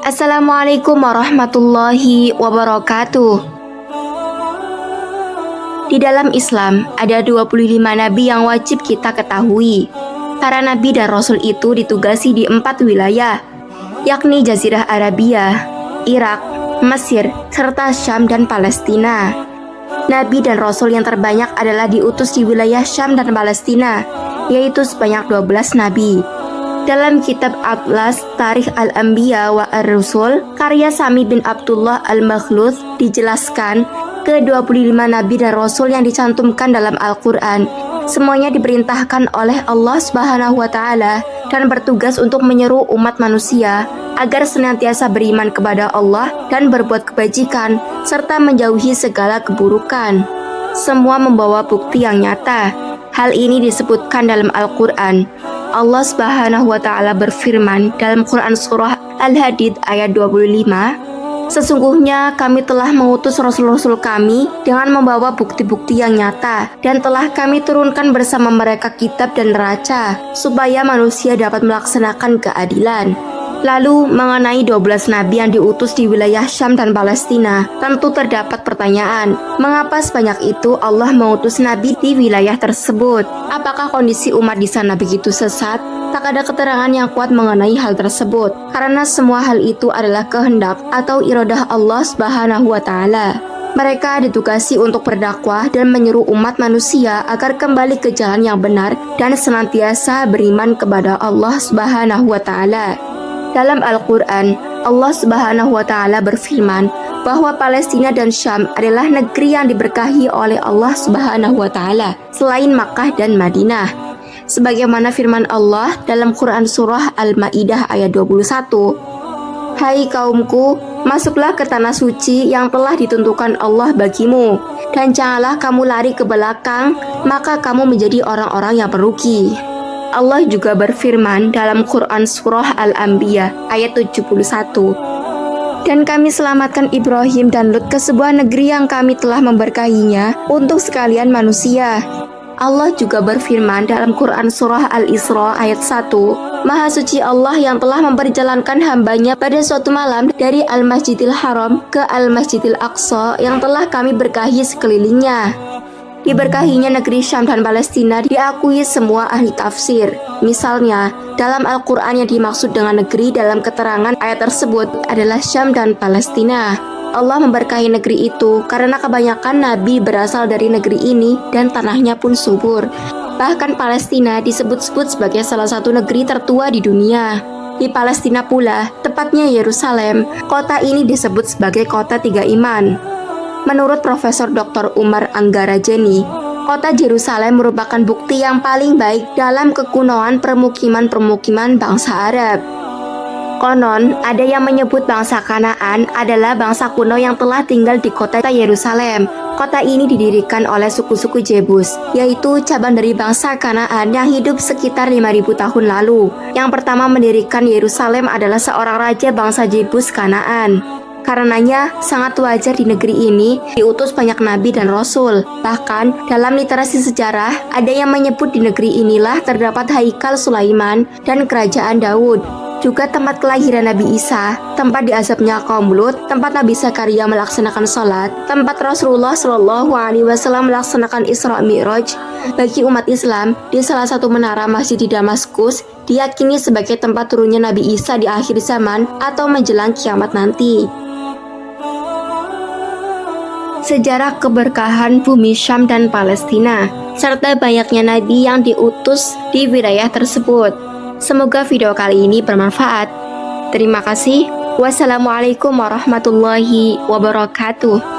Assalamualaikum warahmatullahi wabarakatuh. Di dalam Islam ada 25 nabi yang wajib kita ketahui. Para nabi dan rasul itu ditugasi di 4 wilayah, yakni Jazirah Arabia, Irak, Mesir, serta Syam dan Palestina. Nabi dan rasul yang terbanyak adalah diutus di wilayah Syam dan Palestina, yaitu sebanyak 12 nabi. Dalam kitab Atlas Tarikh Al-Anbiya wa Ar-Rusul karya Sami bin Abdullah Al-Makhluth dijelaskan ke-25 nabi dan rasul yang dicantumkan dalam Al-Quran semuanya diperintahkan oleh Allah Subhanahu wa Ta'ala dan bertugas untuk menyeru umat manusia agar senantiasa beriman kepada Allah dan berbuat kebajikan serta menjauhi segala keburukan. Semua membawa bukti yang nyata. Hal ini disebutkan dalam Al-Quran. Allah Subhanahu wa Ta'ala berfirman dalam Quran Surah Al-Hadid ayat 25, "Sesungguhnya kami telah mengutus rasul-rasul kami dengan membawa bukti-bukti yang nyata, dan telah kami turunkan bersama mereka kitab dan neraca, supaya manusia dapat melaksanakan keadilan." Lalu mengenai 12 nabi yang diutus di wilayah Syam dan Palestina, tentu terdapat pertanyaan, mengapa sebanyak itu Allah mengutus nabi di wilayah tersebut? Apakah kondisi umat di sana begitu sesat? Tak ada keterangan yang kuat mengenai hal tersebut, karena semua hal itu adalah kehendak atau iradah Allah Subhanahu wa Ta'ala. Mereka ditugasi untuk berdakwah dan menyeru umat manusia agar kembali ke jalan yang benar dan senantiasa beriman kepada Allah Subhanahu wa Ta'ala. Dalam Al-Quran, Allah Subhanahu wa Ta'ala berfirman bahwa Palestina dan Syam adalah negeri yang diberkahi oleh Allah Subhanahu wa Ta'ala selain Makkah dan Madinah. Sebagaimana firman Allah dalam Quran Surah Al-Ma'idah ayat 21, "Hai kaumku, masuklah ke tanah suci yang telah ditentukan Allah bagimu, dan janganlah kamu lari ke belakang, maka kamu menjadi orang-orang yang merugi." Allah juga berfirman dalam Quran Surah Al-Anbiya ayat 71, "Dan kami selamatkan Ibrahim dan Lut ke sebuah negeri yang kami telah memberkahinya untuk sekalian manusia." Allah juga berfirman dalam Quran Surah Al-Isra ayat 1, "Maha suci Allah yang telah memperjalankan hambanya pada suatu malam dari Al-Masjidil Haram ke Al-Masjidil Aqsa yang telah kami berkahi sekelilingnya." Diberkahinya negeri Syam dan Palestina diakui semua ahli tafsir. Misalnya, dalam Al-Quran yang dimaksud dengan negeri dalam keterangan ayat tersebut adalah Syam dan Palestina. Allah memberkahi negeri itu karena kebanyakan nabi berasal dari negeri ini dan tanahnya pun subur. Bahkan Palestina disebut-sebut sebagai salah satu negeri tertua di dunia. Di Palestina pula, tepatnya Yerusalem, kota ini disebut sebagai kota tiga iman. Menurut Profesor Dr. Umar Anggarajeni, kota Yerusalem merupakan bukti yang paling baik dalam kekunoan permukiman-permukiman bangsa Arab. Konon, ada yang menyebut bangsa Kanaan adalah bangsa kuno yang telah tinggal di kota Yerusalem. Kota ini didirikan oleh suku-suku Jebus, yaitu cabang dari bangsa Kanaan yang hidup sekitar 5.000 tahun lalu. Yang pertama mendirikan Yerusalem adalah seorang raja bangsa Jebus Kanaan. Karenanya, sangat wajar di negeri ini diutus banyak nabi dan rasul. Bahkan, dalam literasi sejarah, ada yang menyebut di negeri inilah terdapat Haikal Sulaiman dan Kerajaan Daud. Juga tempat kelahiran Nabi Isa, tempat diazabnya kaum Lut, tempat Nabi Zakaria melaksanakan sholat, tempat Rasulullah Shallallahu Alaihi Wasallam melaksanakan Isra Mi'raj. Bagi umat Islam, di salah satu menara masjid di Damaskus diyakini sebagai tempat turunnya Nabi Isa di akhir zaman atau menjelang kiamat nanti. Sejarah keberkahan bumi Syam dan Palestina, serta banyaknya nabi yang diutus di wilayah tersebut. Semoga video kali ini bermanfaat. Terima kasih. Wassalamualaikum warahmatullahi wabarakatuh.